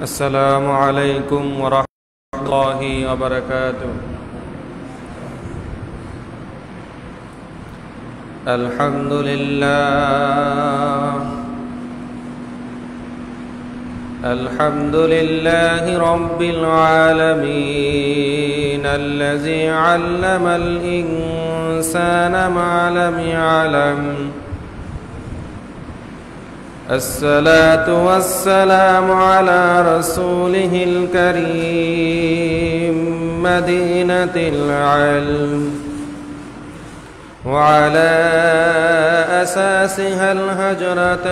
السلام عليكم ورحمة الله وبركاته. الحمد لله رب العالمين الذي علم الإنسان ما لم يعلم. الصلاة والسلام على رسوله الكريم مدينة العلم، وعلى أساسها الهجرة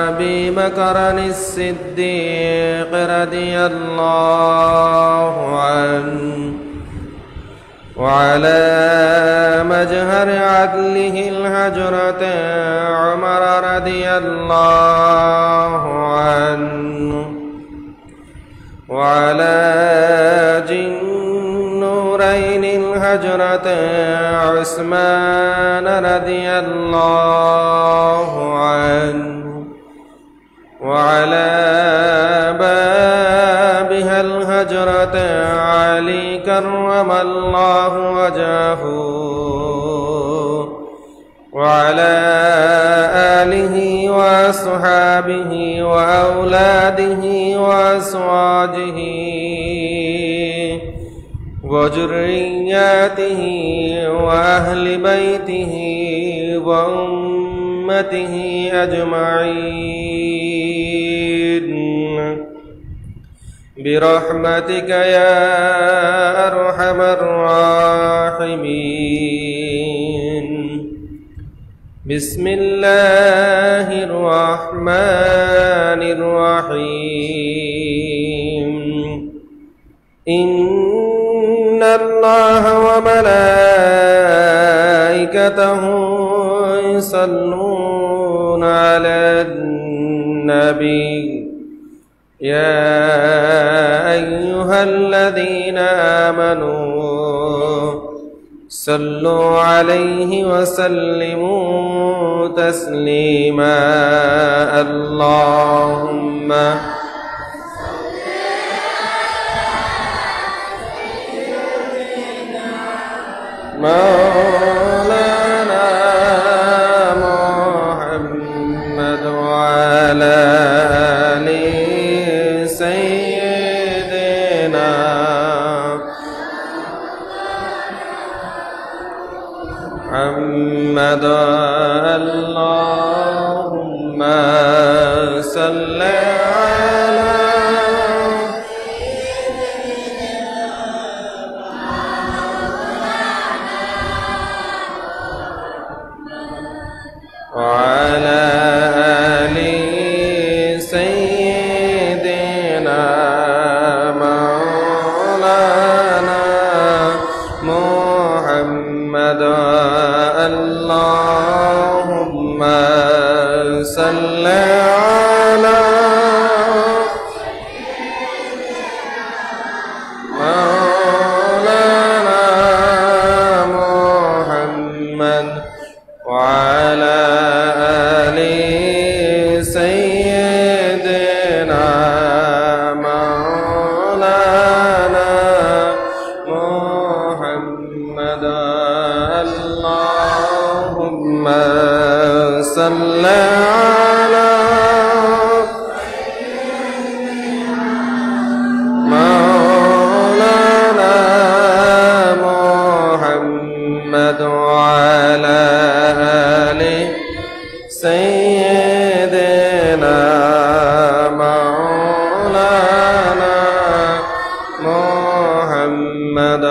أبي بكر الصديق رضي الله عنه، وعلى مجهر عدله الهجرة عمر رضي الله عنه، وعلى نورين الهجرة عثمان رضي الله عنه، وعلى بابها الهجرة علي كرم الله وجهه، وعلى آله وأصحابه وأولاده وأزواجه وذرياته وأهل بيته وأمته أجمعين برحمتك يا أرحم الراحمين. بسم الله الرحمن الرحيم. إن الله وملائكته يصلون على النبي يا أيها الذين آمنوا صلوا عليه وسلموا تسليما. اللهم مولانا محمد وعلى آل سيدنا محمد. اللهم صل على وعلى آل سيدنا مولانا محمد. اللهم صل على مولانا محمد وعلى آل سيدنا مولانا محمد. اللهم صل على مولانا محمد وعلى آل سيدنا مولانا محمد.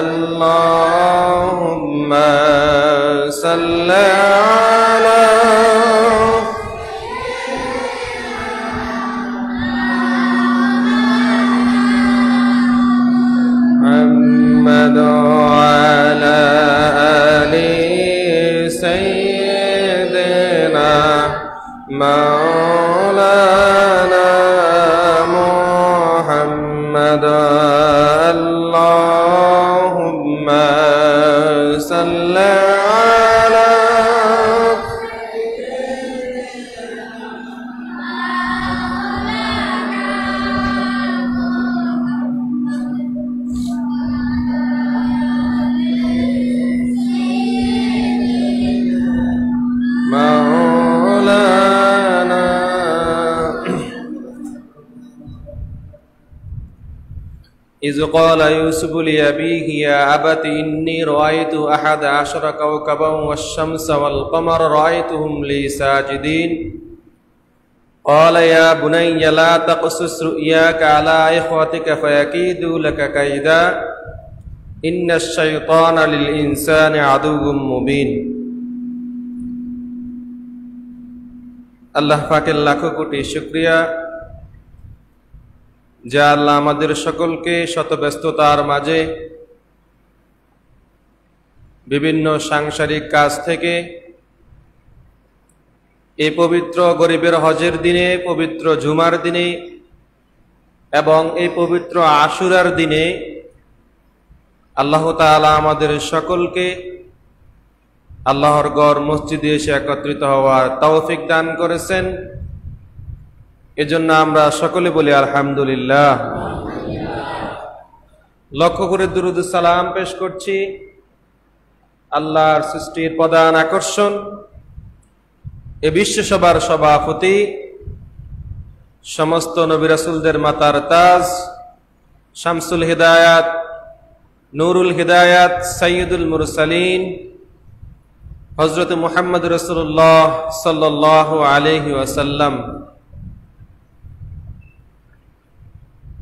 اللهم صل على محمد وعلى آل سيدنا مولانا محمد. اللهم صل على إذ قال يوسف لأبيه يا أبت إني رأيت أحد عشر كوكبا والشمس والقمر رأيتهم لي ساجدين قال يا بني لا تقصص رؤياك على إخوتك فيكيدوا لك كيدا إن الشيطان للإنسان عدو مبين আল্লাহ পাকের লাখো কোটি শুকরিয়া যে আল্লাহ আমাদের সকলকে শত ব্যস্ততার মাঝে বিভিন্ন সাংসারিক কাজ থেকে এই পবিত্র গরিবের হজের দিনে, পবিত্র জুমার দিনে এবং এই পবিত্র আশুরার দিনে আল্লাহ তাআলা আমাদের সকলকে আল্লাহর ঘর মসজিদে এসে একত্রিত হওয়ার তৌফিক দান করেছেন। এজন্য আমরা সকলে বলি আলহামদুলিল্লাহ। লক্ষ্য করে দুরূদ সালাম পেশ করছি আল্লাহর সৃষ্টির প্রধান আকর্ষণ এ বিশ্বসভার সভাপতি, সমস্ত নবী রাসূলদের মাতার তাজ, শামসুল হিদায়াত, নূরুল হিদায়াত, সাইয়্যিদুল মুরসালিন হযরত মুহাম্মদ রাসূলুল্লাহ সাল্লাল্লাহু আলাইহি ওয়াসাল্লাম।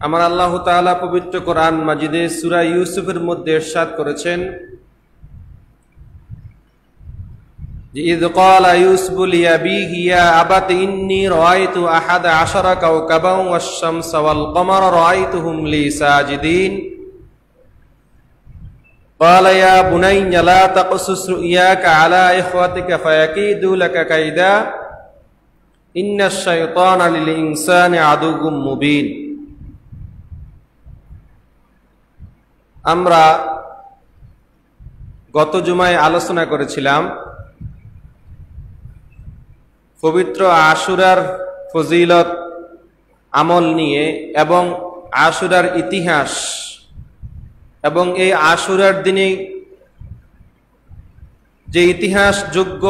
আমার আল্লাহ তাআলা পবিত্র কোরআন মাজিদে সূরা ইউসুফের মধ্যে ইরশাদ করেছেন যে ইয ক্বালা ইউসুফু লিআবিহি ইয়া আবাতি ইন্নী রাআইতু আহাদা আশারা কাওকাবান ওয়াশ-শামসা ওয়াল কমারা রাআইতুহুম লি সাজিদিন قال يا بني لا تقصص رؤياك على إخوتك فيكيدوا لك كيدا إن الشيطان للإنسان عدو مبين। আমরা গত জুমায় আলোচনা করেছিলাম পবিত্র আশুরার ফজিলত আমল নিয়ে এবং আশুরার ইতিহাস এবং এই আশুরার দিনে যে ইতিহাসযোগ্য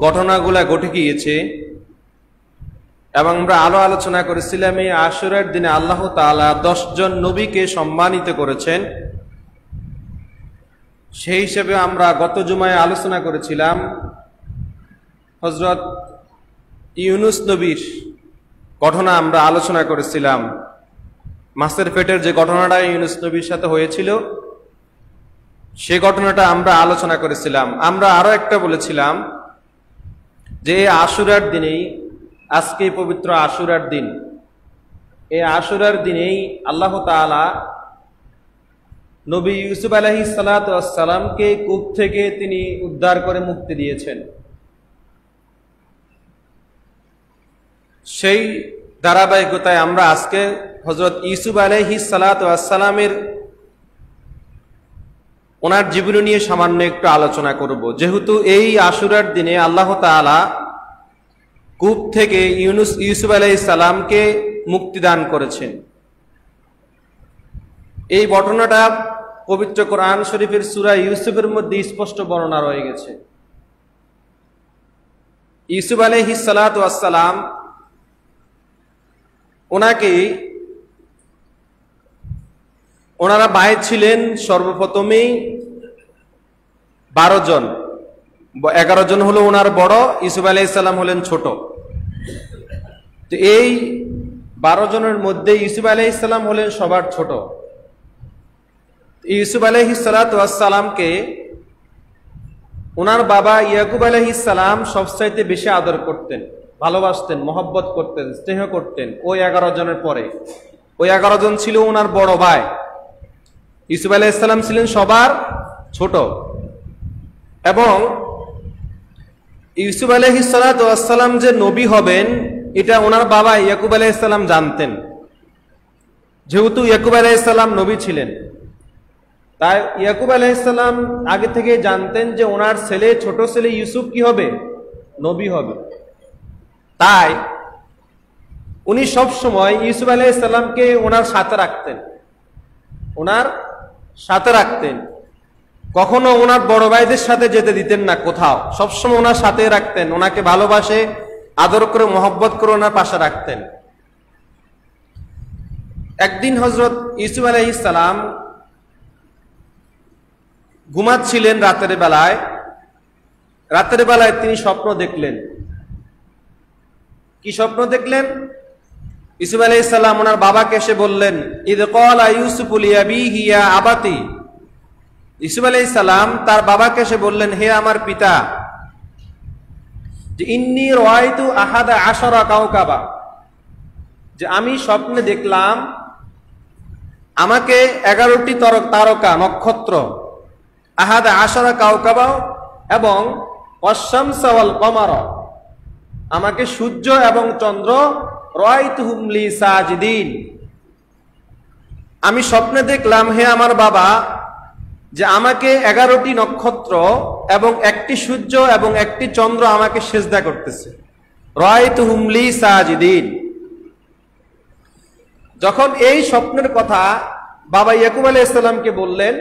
ঘটনাগুলা ঘটে গিয়েছে এবং আমরা আলোচনা করেছিলাম এই আশুরার দিনে আল্লাহ তাআলা 10 জন নবীকে সম্মানিত করেছেন। সেই হিসেবে আমরা গত জুমায় আলোচনা করেছিলাম হযরত ইউনুস নবীর ঘটনা আমরা আলোচনা করেছিলাম। মাছের পেটের যে ঘটনাটা ইউনুস নবীর সাথে হয়েছিল সে ঘটনাটা আমরা আলোচনা করেছিলাম। আমরা আরো একটা বলেছিলাম যে আশুরার দিনেই, আজকে পবিত্র আশুরার দিন, এই আশুরার দিনেই আল্লাহ তাআলা নবী ইউসুফ আলাইহিস সালাতু ওয়াস সালামকে কূপ থেকে তিনি উদ্ধার করে মুক্তি দিয়েছেন। সেই ধারাবাহিকতায় আমরা আজকে হযরত ইউসুফ আলাইহিস সালাতু ওয়াস সালামের ওনার জীবনী নিয়ে সামান্য একটু আলোচনা করব। যেহেতু এই আশুরার দিনে আল্লাহ তাআলা কূপ থেকে ইউসুফ আলাইহিস সালামকে মুক্তি দান করেছেন। এই ঘটনাটা পবিত্র কোরআন শরীফের সূরা ইউসুফের মধ্যে স্পষ্ট বর্ণনা রয়ে গেছে। ইউসুফ আলাইহিস সালাতু ওয়াস সালাম ওনারা ভাই ছিলেন সর্বপ্রথমেই 12 জন, 11 জন হলো ওনার বড়, ইউসুফ আলাইহিস সালাম হলেন ছোট। তো এই 12 জনের মধ্যে ইউসুফ আলাইহিস সালাম হলেন সবার ছোট। ইউসুফ আলাইহিস সালাতু ওয়াস সালামকে ওনার বাবা ইয়াকুব আলাইহিস সালাম সবচাইতে বেশি আদর করতেন, ভালোবাসতেন, মহব্বত করতেন, স্নেহ করতেন। ওই 11 জনের পরে ওই 11 জন ছিল ওনার বড় ভাই। ইউসুফ আলাইহিস সালাম ছিলেন সবার ছোট এবং ইউসুফ আলাইহিস সালাতু ওয়াস সালাম যে নবী হবেন এটা ওনার বাবা ইয়াকুব আলাইহিস সালাম জানতেন। যেহেতু ইয়াকুব আলাইহিস সালাম নবী ছিলেন, তাই ইয়াকুব আলাইহিস সালাম আগে থেকে জানতেন যে ওনার ছেলে, ছোট ছেলে ইউসুফ কি হবে? নবী হবে। তাই উনি সব সময় ইউসুফ আলাইহিস সালামকে ওনার সাথে রাখতেন। কখনো ওনার বড় ভাইদের সাথে যেতে দিতেন না কোথাও, সবসময় ওনার সাথে রাখতেন। ওনাকে ভালোবাসে, আদর করে, মহব্বত করে ওনার পাশে রাখতেন। একদিন হযরত ইউসুফ আলাইহিস সালাম ঘুমাচ্ছিলেন রাতের বেলায় তিনি স্বপ্ন দেখলেন। কি স্বপ্ন দেখলেন? ইউসুফ আলাইহিস সালাম ওনার বাবাকে এসে বললেন, ইদ ক্বালা ইউসুফু লিআবিহি ইয়া আবাতি। ইউসুফ আলাইহিস সালাম তার বাবাকে এসে বললেন, হে আমার পিতা, যে ইন্নী রাআইতু আহাদা আশারা কাওকাবা, যে আমি স্বপ্নে দেখলাম আমাকে 11টি তারকা নক্ষত্র, আহাদা আশারা কাওকাবা, এবং ওয়াশ-শামস ওয়াল কমার, আমাকে সূর্য এবং চন্দ্র, রাআইতুহুম লি সাজিদিন, আমি স্বপ্নে দেখলাম হে আমার বাবা যে আমাকে 11টি নক্ষত্র এবং একটি সূর্য এবং একটি চন্দ্র আমাকে সিজদা করতেছে। রাআইতুহুম লি সাজিদিন। যখন এই স্বপ্নের কথা বাবা ইয়াকুব আলাইহিস সালামকে বললেন,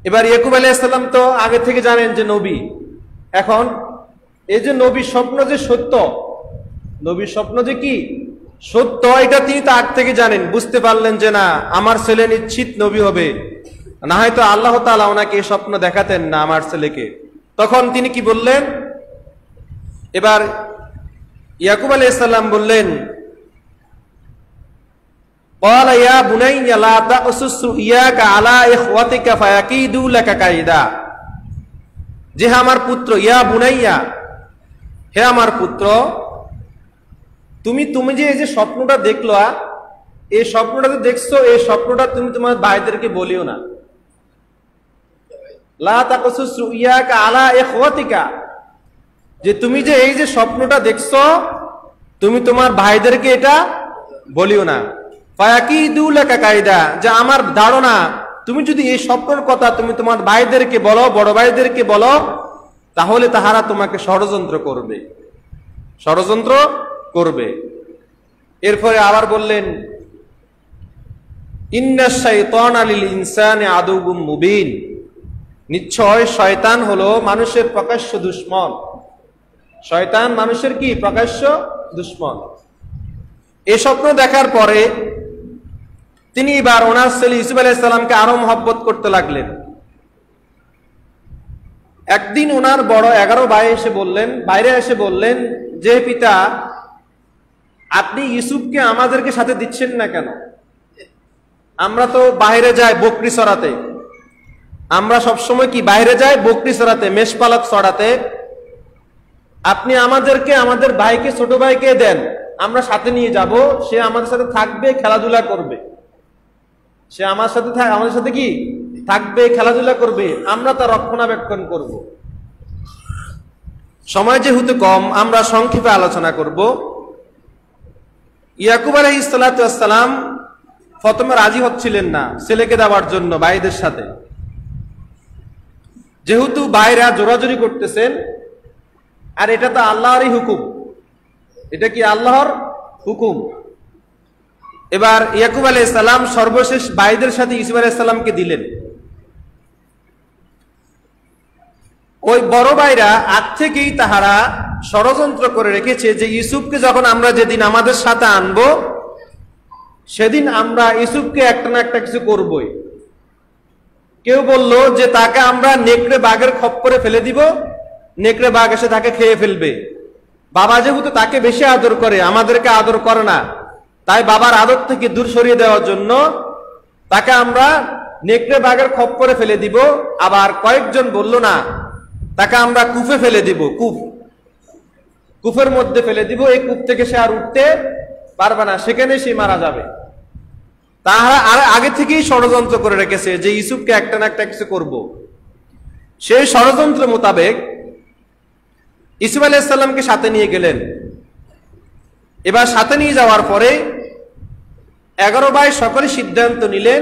এবার ইয়াকুব আলাইহিস সালাম তো আগে থেকে জানেন যে নবী, এখন এই যে নবীর স্বপ্ন যে সত্য, নবীর স্বপ্ন যে কি সত্য, এটা তিনি তো আগ থেকে জানেন। বুঝতে পারলেন যে না, আমার ছেলে নিশ্চিত নবী হবে, না হয়তো আল্লাহ তাআলা ওনাকে এই স্বপ্ন দেখাতেন না আমার ছেলেকে। তখন তিনি কি বললেন? এবার ইয়াকুব আলাইহিস সালাম বললেন, ক্বালা ইয়া বুনাইয়া লা তাকসুস ইয়াকা আলা ইখওয়াতিকা ফায়াকিদু লাকা কাইদা, যে আমার পুত্র, ইয়া বুনাইয়া, হে আমার পুত্র, তুমি যে এই যে স্বপ্নটা দেখলা, এই স্বপ্নটা যে দেখছো, এই স্বপ্নটা তুমি তোমার ভাইদেরকে বলিও না। লা তাকসুস ইয়াকা আলা ইখওয়াতিকা, যে তুমি যে এই যে স্বপ্নটা দেখছো, তুমি তোমার ভাইদেরকে এটা বলিও না। ফায়াকিদু লাকা কাইদা, যে আমার ধারণা তুমি যদি এই স্বপ্নের কথা তুমি তোমার ভাইদেরকে বলো, বড় ভাইদেরকে বলো, তাহলে তাহারা তোমাকে ষড়যন্ত্র করবে। এরপরে আবার বললেন, ইন্নাশ শাইতানা লিল ইনসানি আদুউম মুবিন, নিশ্চয় শয়তান হলো মানুষের প্রকাশ্য দুশমন। শয়তান মানুষের কি প্রকাশ্য দুশমন। এই স্বপ্ন দেখার পরে তিনি এবার ওনার ছেলে ইউসুফ আলাইহিস সালামকে আরো মহব্বত করতে লাগলেন। একদিন ওনার বড় 11 ভাই বাইরে এসে বললেন, যে পিতা, আপনি ইউসুফকে আমাদেরকে সাথে দিচ্ছেন না কেন? আমরা তো বাইরে যাই বকরি চড়াতে, আমরা সবসময় কি বাইরে যাই বকরি চড়াতে, মেষপালক চড়াতে। আপনি আমাদেরকে, আমাদের ভাইকে, ছোট ভাইকে দেন, আমরা সাথে নিয়ে যাব, সে আমাদের সাথে থাকবে, খেলাধুলা করবে। সে আমাদের সাথে কি থাকবে, খেলাধুলা করবে, আমরা তার রক্ষণাবেক্ষণ করব। সময় যেহেতু কম, আমরা সংক্ষেপে আলোচনা করব। ইয়াকুব আলাইহিস সালাতু ওয়াস সালাম প্রথমে রাজি হচ্ছিলেন না ছেলেকে দেওয়ার জন্য ভাইদের সাথে, যেহেতু ভাইরা জোরাজুরি করতেছেন, আর এটা তো আল্লাহরই হুকুম, এটা কি আল্লাহর হুকুম। এবার ইয়াকুব আলাইহিস সালাম সর্বশেষ ভাইদের সাথে ইউসুফ আলাইহিস সালামকে দিলেন। ওই বড় ভাইরা আজ থেকেই তাহারা ষড়যন্ত্র করে রেখেছে যে ইউসুফকে যখন আমরা যেদিন আমাদের সাথে আনবো, সেদিন আমরা ইউসুফকে একটা না একটা কিছু করবই। কেউ বলল যে তাকে আমরা নেকড়ে বাঘের খপ্পরে ফেলে দিব, নেকড়ে বাঘ এসে তাকে খেয়ে ফেলবে। বাবা যেহেতু তাকে বেশি আদর করে, আমাদেরকে আদর করে না, তাই বাবার আদর থেকে দূর সরিয়ে দেওয়ার জন্য তাকে আমরা নেকড়ে বাঘের খপ্পরে ফেলে দিব। আবার কয়েকজন বলল না, তাকে আমরা কূপে ফেলে দিব, কূপের মধ্যে ফেলে দিব, এই কূপ থেকে সে আর উঠতে পারবে না, সেখানে সে মারা যাবে। তাহারা আগে থেকেই ষড়যন্ত্র করে রেখেছে যে ইউসুফকে একটা না একটা কিছু করব। সেই ষড়যন্ত্র মোতাবেক ইউসুফ আলাইহিস সালামকে সাথে নিয়ে গেলেন। এবার সাথে নিয়ে যাওয়ার পরে 11 ভাই সকলে সিদ্ধান্ত নিলেন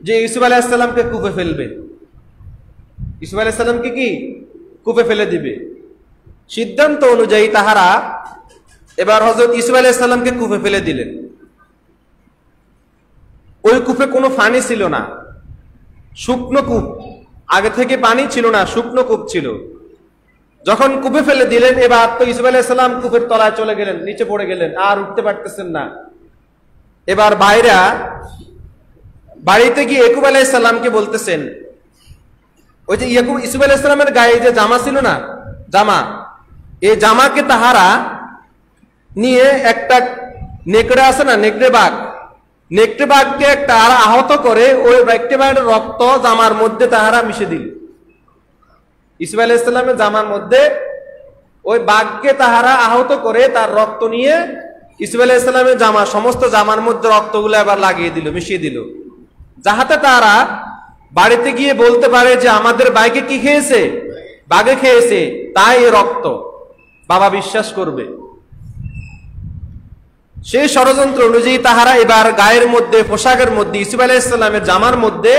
যে ইউসুফ আলাইহিস সালামকে কূপে ফেলবে। ইউসুফ আলাইহিস সালামকে কি কূপে ফেলে দিবে। সিদ্ধান্ত অনুযায়ী তাহারা এবার হযরত ইউসুফ আলাইহিস সালামকে কূপে ফেলে দিলেন। ওই কূপে কোনো পানি ছিল না, শুকনো কূপ, আগে থেকে পানি ছিল না, শুকনো কূপ ছিল। যখন কূপে ফেলে দিলেন, এবার তো ইউসুফ আলাইহিস সালাম কূপের তলায় চলে গেলেন, নিচে পড়ে গেলেন, আর উঠতে পারতেছেন না। এবার ভাইরা বাড়িতে গিয়ে ইয়াকুব আলাইহিস সালামকে বলতেছেন, ওই যে ইউসুফ আলাইহিস সালামের গায়ে যে জামা ছিল না, জামা, এই জামাকে তাহারা নিয়ে একটা নেকড়ে আছে না, নেকড়ে বাঘকে তাহারা আহত করে ওই নেকড়ে বাঘের রক্ত জামার মধ্যে তাহারা মিশে দিল। ইউসুফ আলাইহিস সালামের জামার মধ্যে ওই বাঘকে তাহারা আহত করে তার রক্ত নিয়ে ইউসুফ আলাইহিস সালামের জামা, সমস্ত জামার মধ্যে রক্তগুলো এবার লাগিয়ে দিল, মিশিয়ে দিল, যাহাতে তারা বাড়িতে গিয়ে বলতে পারে যে আমাদের ভাইকে কি খেয়েছে, বাঘে খেয়েছে, তাই রক্ত, বাবা বিশ্বাস করবে। সেই ষড়যন্ত্র অনুযায়ী তাহারা এবার গায়ের মধ্যে, পোশাকের মধ্যে, ইউসুফ আলাইহিস সালামের জামার মধ্যে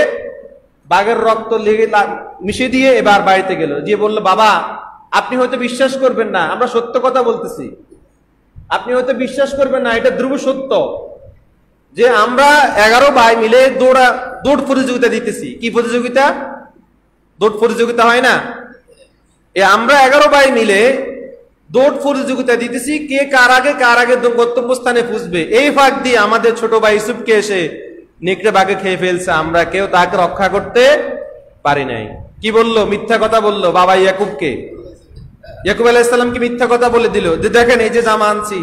বাঘের রক্ত মিশিয়ে দিয়ে এবার বাড়িতে গেল, দিয়ে বলল, বাবা আপনি হয়তো বিশ্বাস করবেন না, আমরা সত্য কথা বলতেছি, আপনি হয়তো বিশ্বাস করবেন না, এটা ধ্রুব সত্য যে আমরা 11 ভাই মিলে দৌড় প্রতিযোগিতা দিতেছি। কি প্রতিযোগিতা? দৌড় প্রতিযোগিতা হয় না, আমরা 11 ভাই মিলে দৌড় প্রতিযোগিতা দিতেছি, কে কার আগে গন্তব্যস্থানে পুষবে। এই ফাঁক দিয়ে আমাদের ছোট ভাই ইউসুফকে এসে নেকড়ে বাঘে খেয়ে ফেলছে, আমরা কেউ তাকে রক্ষা করতে পারি নাই। কি বললো? মিথ্যা কথা বললো বাবা ইয়াকুবকে। ইয়াকুব আলাইহিস সালামকে মিথ্যা কথা বলে দিল যে দেখেন এই যে জামা আনছি,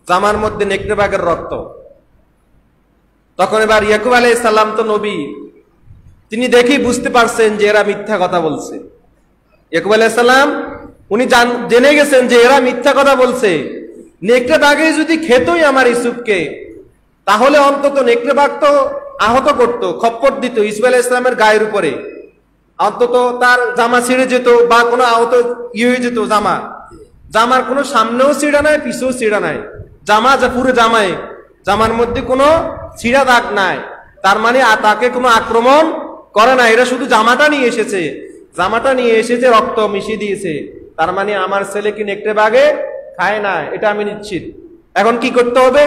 জামার মধ্যে নেকড়ে বাঘের রক্ত। তখন এবার ইয়াকুব আলাইহিস সালাম তো নবী, তিনি দেখেই বুঝতে পারছেন যে এরা মিথ্যা কথা বলছে। ইয়াকুব আলাইহিস সালাম উনি জেনে গেছেন যে এরা মিথ্যা কথা বলছে, নেকড়ে বাঘে যদি খেতই আমার ইউসুফকে, তাহলে অন্তত নেকড়ে বাঘ তো আহত করতো, খপ্পর দিত ইউসুফ আলাইহিস সালামের গায়ের উপরে, অন্তত তার জামা ছিঁড়ে যেত বা কোনো আহত হয়ে যেত। জামার কোনো সামনেও ছিঁড়া নাই, পিছেও ছিঁড়া নাই, পুরো জামার মধ্যে কোনো ছিঁড়া দাগ নাই, তার মানে তাকে কোনো আক্রমণ করে না, এরা শুধু জামাটা নিয়ে এসেছে, রক্ত মিশিয়ে দিয়েছে, তার মানে আমার ছেলে কি নেকড়ে বাঘে খায় না, এটা আমি নিশ্চিত। এখন কি করতে হবে?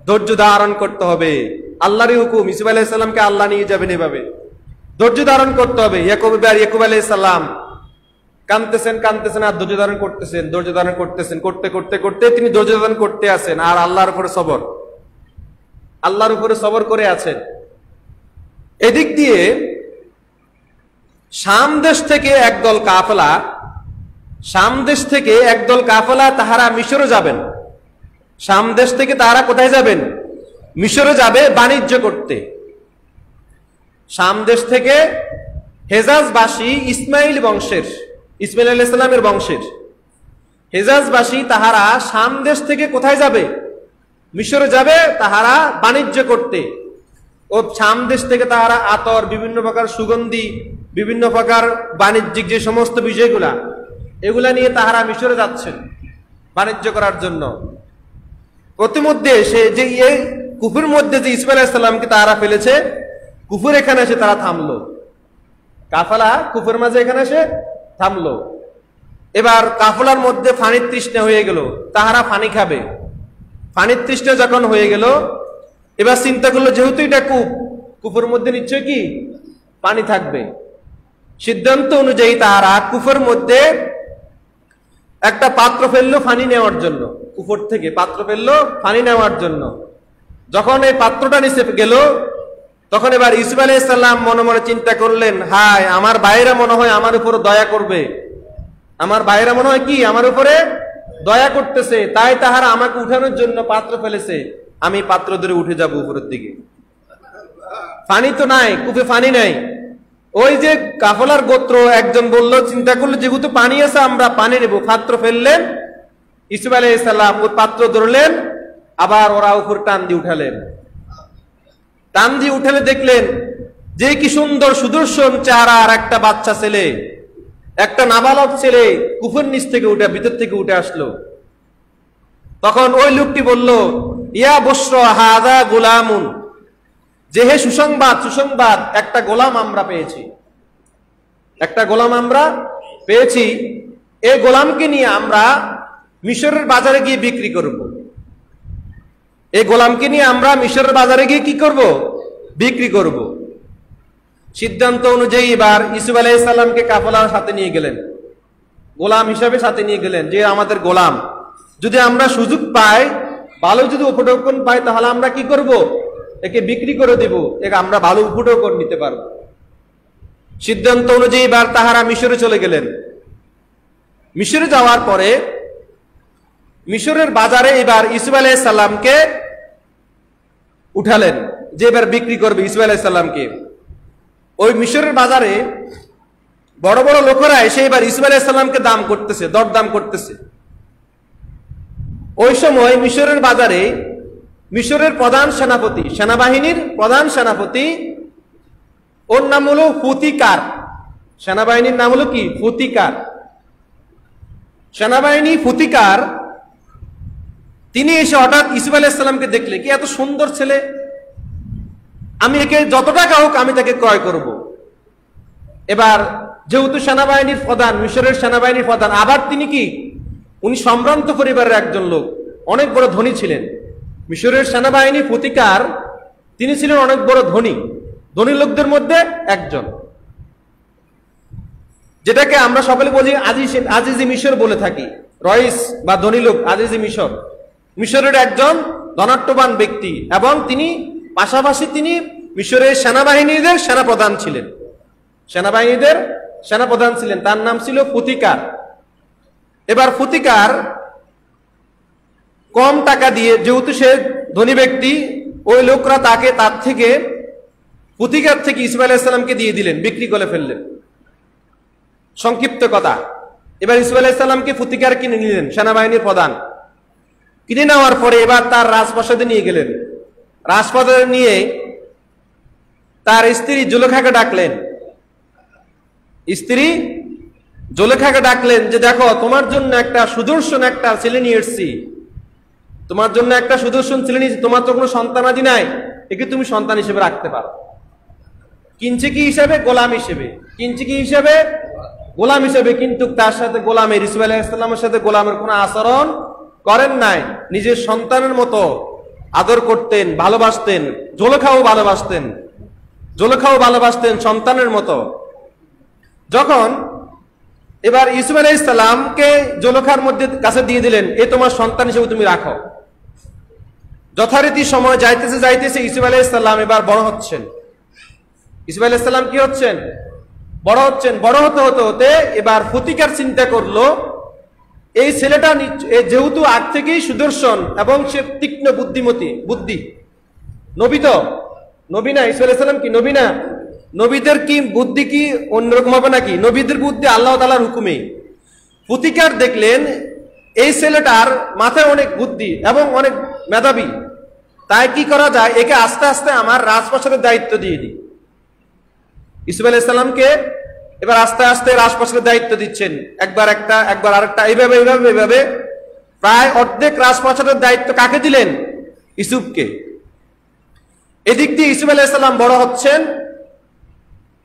ধৈর্য ধারণ করতে হবে, আল্লাহরই হুকুম, ইউসুফ আলাইহিস সালামকে আল্লাহ নিয়ে যাবেন, এভাবে ধৈর্য ধারণ করতে হবে। ইয়াকুব আলাইহিস সালাম কাঁদতেছেন আর ধৈর্য ধারণ করতেছেন, করতে তিনি ধৈর্য ধারণ করতে আছেন আর আল্লাহর উপরে সবর করে আছেন। এদিক দিয়ে শাম দেশ থেকে একদল কাফেলা তাহারা মিশরে যাবেন। শাম দেশ থেকে তাহারা কোথায় যাবেন? মিশরে যাবে বাণিজ্য করতে। শাম দেশ থেকে হেজাজবাসী ইসমাইল আলাইহিস সালামের বংশের হেজাজবাসী তাহারা শাম দেশ থেকে কোথায় যাবে? মিশরে যাবে তাহারা বাণিজ্য করতে। ও শাম দেশ থেকে তাহারা আতর, বিভিন্ন প্রকার সুগন্ধি, বিভিন্ন প্রকার বাণিজ্যিক যে সমস্ত বিষয়গুলা, এগুলা নিয়ে তাহারা মিশরে যাচ্ছেন বাণিজ্য করার জন্য। প্রতিমধ্যে সে যে কুফুর মধ্যে যে ইসমাইল আলাইহিস সালামকে তাহারা ফেলেছে, কুফুর এখানে এসে তারা থামলো, কাফেলা কুফুর মাঝে এখানে এসে থামলো। এবার কাফেলার মধ্যে পানির তৃষ্ণা হয়ে গেল, তাহারা পানি খাবে। পানির তৃষ্ণা যখন হয়ে গেল, এবার চিন্তা করলো যেহেতু এটা কুফুর মধ্যে নিশ্চয় কি পানি থাকবে। সিদ্ধান্ত অনুযায়ী তাহারা কুফের মধ্যে একটা পাত্র ফেললো পানি নেওয়ার জন্য, কুফর থেকে পাত্র ফেললো পানি নেওয়ার জন্য। যখন এই পাত্রটা নিচে গেল, তখন এবার ইউসুফ আলাইহিস সালাম মনে মনে চিন্তা করলেন, হায় আমার ভাইরা মনে হয় আমার উপর দয়া করবে, আমার ভাইরা মনে হয় কি আমার উপরে দয়া করতেছে, তাই তাহারা আমাকে উঠানোর জন্য পাত্র ফেলেছে, আমি পাত্র ধরে উঠে যাব উপরের দিকে। পানি তো নাই, কূপে পানি নাই। ওই যে কাফেলার গোত্র একজন বলল, চিন্তা করলো যেহেতু পানি আছে আমরা পানি নেব, পাত্র ফেললেন। ইউসুফ আলাইহিস সালাম ওই পাত্র ধরলেন, আবার ওরা উপর টান দিয়ে উঠালেন। টান দিয়ে উঠালে দেখলেন যে কি সুন্দর সুদর্শন চেহারা আর একটা বাচ্চা ছেলে, একটা নাবালক ছেলে কুফুর নিচ থেকে উঠে, ভিতর থেকে উঠে আসলো। তখন ওই লোকটি বলল, ইয়া বুশরা হাযা গুলামুন, যে হে সুসংবাদ, একটা গোলাম আমরা পেয়েছি, এই গোলামকে নিয়ে আমরা মিশরের বাজারে গিয়ে বিক্রি করব। এই গোলামকে নিয়ে আমরা মিশরের বাজারে গিয়ে কি করব? বিক্রি করব। সিদ্ধান্ত অনুযায়ী এবার ইউসুফ আলাইহিস সালামকে কাফেলার সাথে নিয়ে গেলেন, গোলাম হিসাবে সাথে নিয়ে গেলেন, যে আমাদের গোলাম, যদি আমরা সুযোগ পাই, ভালো যদি উপঢৌকন পাই, তাহলে আমরা কি করব? একে বিক্রি করে দিব, একে আমরা ভালো উপভোগ করে নিতে পারবো। সিদ্ধান্ত অনুযায়ী এবার তাহারা মিশরে চলে গেলেন। মিশরে যাওয়ার পরে মিশরের বাজারে এবার ইউসুফ আলাইহিস সালামকে উঠালেন, যে এবার বিক্রি করবে ইউসুফ আলাইহিস সালামকে। ওই মিশরের বাজারে বড় বড় লোকেরা এসে এবার ইউসুফ আলাইহিস সালামকে দাম করতেছে, দরদাম করতেছে। ওই সময় মিশরের বাজারে মিশরের প্রধান সেনাপতি, সেনাবাহিনীর প্রধান সেনাপতি, ওর নাম হলো ফুতিকার। সেনাবাহিনীর নাম হলো কি? ফুতিকার। সেনাবাহিনী ফুতিকার তিনি এসে হঠাৎ ইউসুফ আলাইহিস সালামকে দেখলে, কি এত সুন্দর ছেলে, আমি একে যত টাকা হোক আমি তাকে ক্রয় করব। এবার যেহেতু সেনাবাহিনীর প্রধান, মিশরের সেনাবাহিনীর প্রধান, আবার তিনি কি, উনি সম্ভ্রান্ত পরিবারের একজন লোক, অনেক বড় ধনী ছিলেন। মিশরের সেনাবাহিনী ফুতিকার তিনি ছিলেন অনেক বড় ধনী, ধনী লোকদের মধ্যে একজন, যেটাকে আমরা সকলে বলি আজিজি মিশর বলে থাকি। রইস বা ধনী লোক, আজিজি মিশর, মিশরের একজন ধনাঢ্যবান ব্যক্তি, এবং তিনি পাশাপাশি তিনি মিশরের সেনাবাহিনীদের সেনাপ্রধান ছিলেন, সেনাবাহিনীদের সেনাপ্রধান ছিলেন। তার নাম ছিল ফুতিকার। এবার ফুতিকার কম টাকা দিয়ে, যেহেতু সে ধনী ব্যক্তি, ওই লোকরা তাকে তার থেকে ফুতিকার থেকে ইউসুফ আলাইহিস সালামকে দিয়ে দিলেন, বিক্রি করে ফেললেন। সংক্ষিপ্ত কথা, এবার ইউসুফ আলাইহিস সালামকে ফুতিকার কিনে নিলেন, সেনাবাহিনীর প্রধান। কিনে নেওয়ার পরে এবার তার রাজপ্রাসাদে নিয়ে গেলেন। রাজপ্রাসাদে নিয়ে তার স্ত্রী জুলেখাকে ডাকলেন। স্ত্রী জুলেখাকে ডাকলেন যে দেখো, তোমার জন্য একটা সুদর্শন একটা ছেলে নিয়ে এসেছি, তোমার জন্য একটা সুদর্শন ছেলে নিয়েছি, তোমার তো কোনো সন্তানাদি নাই, একে তুমি সন্তান হিসেবে রাখতে পারো। কিনছে কি হিসেবে? গোলাম হিসেবে। কিনছে কি হিসেবে? গোলাম হিসেবে। কিন্তু তার সাথে গোলামের, ইউসুফ আলাইহিস সালামের সাথে গোলামের কোনো আচরণ করেন নাই, নিজের সন্তানের মতো আদর করতেন, ভালোবাসতেন। জুলেখাও ভালোবাসতেন, জুলেখাও ভালোবাসতেন সন্তানের মতো। যখন এবার ইউসুফ আলাইহিস সালামকে জুলেখার মধ্যে কাছে দিয়ে দিলেন, এ তোমার সন্তান হিসেবে তুমি রাখো। যথারীতি সময় যাইতেছে যাইতেছে ইউসুফ আলাইহিস সালাম এবার বড় হচ্ছেন। ইউসুফ আলাইহিস সালাম কি হচ্ছেন? বড় হচ্ছেন। বড় হতে হতে হতে এবার ফুতিকার চিন্তা করলো, এই ছেলেটা যেহেতু আগ থেকেই সুদর্শন এবং সে তীক্ষ্ণ বুদ্ধি, নবী তো নবী না, ইউসুফ আলাইহিস সালাম কি নবী না? নবীদের কি বুদ্ধি কি অন্যরকম হবে নাকি? নবীদের বুদ্ধি আল্লাহ তাআলার হুকুমে। ফুতিকার দেখলেন এই ছেলেটার মাথায় অনেক বুদ্ধি এবং অনেক মেধাবী, তাই কি করা যায়, একে আস্তে আস্তে আমার রাজপ্রাসাদের দায়িত্ব দিয়ে দিই। ইউসুফ আলাইহিস সালামকে এবার আস্তে আস্তে রাজপ্রাসাদের দায়িত্ব দিচ্ছেন, একবার একটা, একবার আরেকটা, এইভাবে এইভাবে এইভাবে প্রায় অর্ধেক রাজপ্রাসাদের দায়িত্ব কাকে দিলেন? ইউসুফকে। এদিক দিয়ে ইউসুফ আলাইহিস সালাম বড় হচ্ছেন।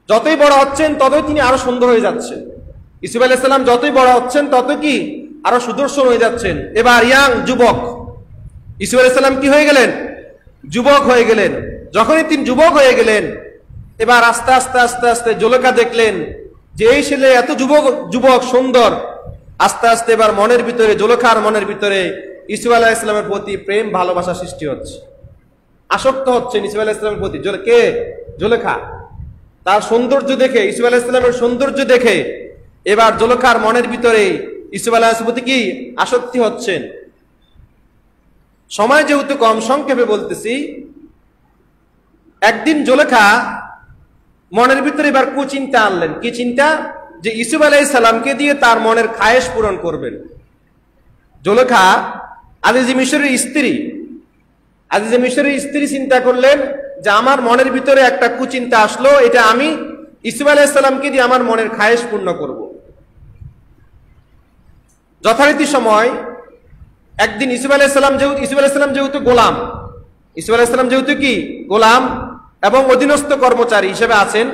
যতই বড় হচ্ছেন ততই তিনি আরো সুন্দর হয়ে যাচ্ছেন। ইউসুফ আলাইহিস সালাম যতই বড় হচ্ছেন তত কি আরো সুদর্শন হয়ে যাচ্ছেন। এবার ইয়াং যুবক ইউসুফ আলাইহিস সালাম কি হয়ে গেলেন? যুবক হয়ে গেলেন। যখনই তিনি যুবক হয়ে গেলেন, এবার আস্তে আস্তে আস্তে আস্তে জুলেখা দেখলেন যে এই ছেলে এত যুবক সুন্দর। আস্তে আস্তে এবার মনের ভিতরে, জুলেখার মনের ভিতরে ইউসুফ আলাইহিস সালামের প্রতি প্রেম ভালোবাসা সৃষ্টি হচ্ছে, আসক্ত হচ্ছেন ইউসুফ আলাইহিস সালামের প্রতি। কে? জুলেখা। তার সৌন্দর্য দেখে, ইউসুফ আলাইহিস সালামের সৌন্দর্য দেখে এবার জুলেখার মনের ভিতরে ইউসুফ আলাইহিস সালামের প্রতি কি আসক্তি হচ্ছেন। সময় যেহেতু কম, সংক্ষেপে বলতেছি। একদিন জুলেখা মনের ভিতরে এবার কুচিন্তা আনলেন। কি চিন্তা? যে ইউসুফ আলাইহিস সালামকে দিয়ে তার মনের খায়েশ পূরণ করবেন। জুলেখা আজিজি মিশরের স্ত্রী, আজিজি মিশরের স্ত্রী চিন্তা করলেন যে আমার মনের ভিতরে একটা কুচিন্তা আসলো, এটা আমি ইউসুফ আলাইহিস সালামকে দিয়ে আমার মনের খায়েশ পূর্ণ করব। যথারীতি সময় একদিন ইউসুফ আলাইহিস সালাম যেহেতু গোলাম, ইউসুফ আলাইহিস সালাম যেহেতু কি গোলাম এবং অধীনস্থ কর্মচারী হিসেবে আছেন,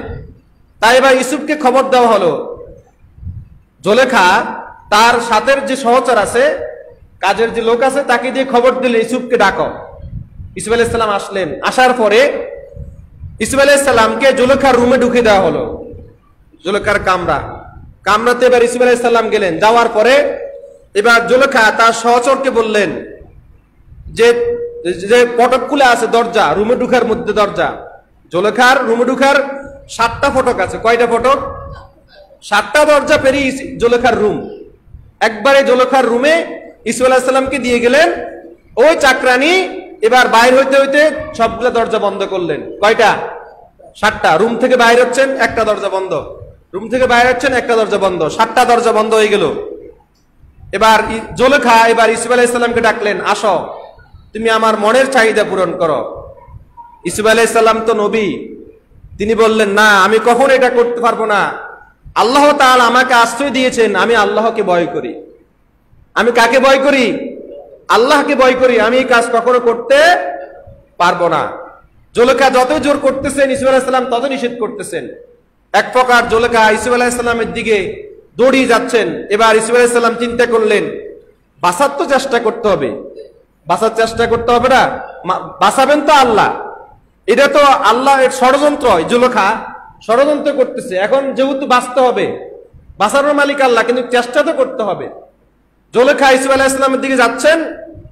তাই এবার ইউসুফকে খবর দেওয়া হলো, জুলেখা তার সাথের যে সহচর আছে, কাজের যে লোক আছে, তাকে দিয়ে খবর দিলে ইউসুফকে ডাকো। ইউসুফ আলাইহিস সালাম আসলেন। আসার পরে ইউসুফ আলাইহিস সালামকে জুলেখার রুমে ঢুকে দেওয়া হলো, জুলেখার কামরাতে এবার ইউসুফ আলাইহিস সালাম গেলেন। যাওয়ার পরে এবার জুলেখা তার সহচরকে বললেন যে যে ফটক খুলে আছে দরজা, রুমে ঢুকার মধ্যে দরজা, জুলেখার রুমে ঢুকার 7টা ফটক আছে। কয়টা ফটক? 7টা দরজা পেরিয়ে জুলেখার রুম। একবারে জুলেখার রুমে ইসুফ আলাইহিস সালামকে দিয়ে গেলেন। ওই চাকরানি এবার বাইর হইতে হইতে সবগুলো দরজা বন্ধ করলেন। কয়টা? 7টা। রুম থেকে বাইর হচ্ছেন, একটা দরজা বন্ধ। রুম থেকে বাইর হচ্ছেন, একটা দরজা বন্ধ। 7টা দরজা বন্ধ হয়ে গেল। এবার জুলেখা এবার ইসুফ আলাইহিস সালামকে ডাকলেন, আসো তুমি আমার মনের চাহিদা পূরণ করো। ইসুফ আলাইহিস সালাম তো নবী, তিনি বললেন, না, আমি কখনো এটা করতে পারবো না। আল্লাহ তাআলা আমাকে আশ্রয় দিয়েছেন, আমি আল্লাহকে ভয় করি। আমি কাকে ভয় করি? আল্লাহকে ভয় করি। আমি এই কাজ কখনো করতে পারবো না। জুলেখা যতই জোর করতেছেন, ইসুফ আলাইহিস সালাম তত নিষেধ করতেছেন। এক প্রকার জুলেখা ইসুফ আলাইহিস সালামের দিকে দৌড়িয়ে যাচ্ছেন। এবার ইসুফ আলাইহিস সালাম চিন্তা করলেন, বাঁচার তো চেষ্টা করতে হবে। বাঁচার চেষ্টা করতে হবে না, বাঁচাবেন তো আল্লাহ। এটা তো আল্লাহ এর ষড়যন্ত্র। জুলেখা ষড়যন্ত্র করতেছে। এখন যেহেতু বাঁচতে হবে, বাঁচানোর মালিক আল্লাহ, কিন্তু চেষ্টা তো করতে হবে। জুলেখা ইসুফ আলাইহিস সালামের দিকে যাচ্ছেন।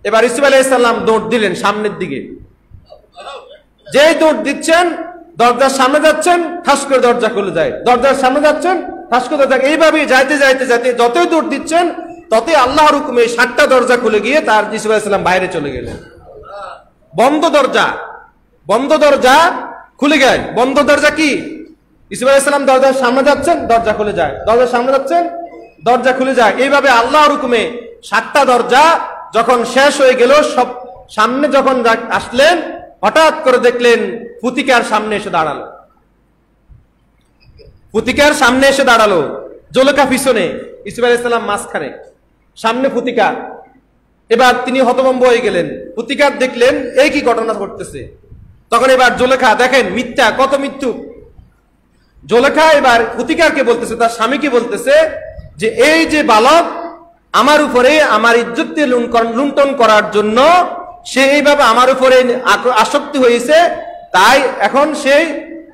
এবার ইসুফ আলাইহিস সালাম দৌড় দিলেন সামনের দিকে। যেই দৌড় দিচ্ছেন, দরজার সামনে যাচ্ছেন, ঠাস করে দরজা খুলে যায়। দরজার সামনে যাচ্ছেন, ঠাস করে দরজা, এইভাবে যাইতে যাইতে যাইতে যতই দৌড় দিচ্ছেন, ততই আল্লাহর হুকুমে 7টা দরজা খুলে গিয়ে তার ইসুফ আলাইহিস সালাম বাইরে চলে গেলেন। বন্ধ দরজা, বন্ধ দরজা খুলে গেল। বন্ধ দরজা কি? ইসুফ আলাইহিস সালাম দরজার সামনে যাচ্ছেন, দরজা খুলে যায়। দরজার সামনে যাচ্ছেন, দরজা খুলে যায়। এইভাবে আল্লাহর হুকুমে 7টা দরজা যখন শেষ হয়ে গেল, সব সামনে যখন আসলেন, হঠাৎ করে দেখলেন ফুতিকার সামনে এসে দাঁড়ালো। ফুতিকার সামনে এসে দাঁড়ালো। জুলেখা পিছনে, ইসুফ আলাইহিস সালাম মাঝখানে, সামনে ফুতিকা। এবার তিনি হতভম্ব হয়ে গেলেন। ফুতিকার দেখলেন এই কি ঘটনা ঘটতেছে। তখন এবার জুলেখা, দেখেন মিথ্যা, কত মৃত্যু। জুলেখা এবার ফুতিকারকে বলতেছে, তার স্বামীকে বলতেছে যে এই যে বালক আমার উপরে আমার ইজ্জতকে লুণ্ঠন করার জন্য সে এইভাবে আমার উপরে আসক্তি হয়েছে, তাই এখন সে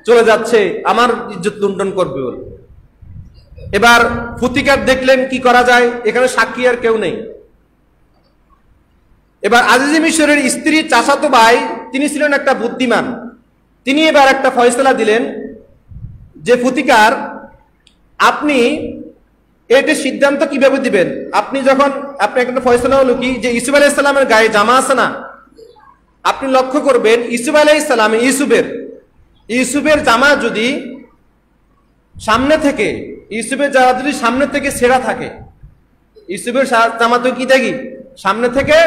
চলে যাচ্ছে আমার ইজ্জত লুণ্ঠন করবে বলে। এবার ফুতিকার দেখলেন কি করা যায়, এখানে সাক্ষী আর কেউ নেই। এবার আজিজে মিশরের স্ত্রী চাচাতো ভাই, তিনি ছিলেন একটা বুদ্ধিমান। তিনি এবার একটা ফয়সালা দিলেন যে ফুতিকার, আপনি এটা সিদ্ধান্ত কিভাবে দিবেন? আপনি যখন আপনি একটা ফয়সালা হলো কি, যে ইসুফ আলাইহিস সালামের গায়ে জামা আছে না, আপনি লক্ষ্য করবেন ইসুফ আলাইহিস সালাম ইউসুফের জামা যদি সামনে থেকে, ইউসুফের জামা যদি সামনে থেকে ছেঁড়া থাকে, ইউসুফের জামা তো কি দেখি সামনে থেকে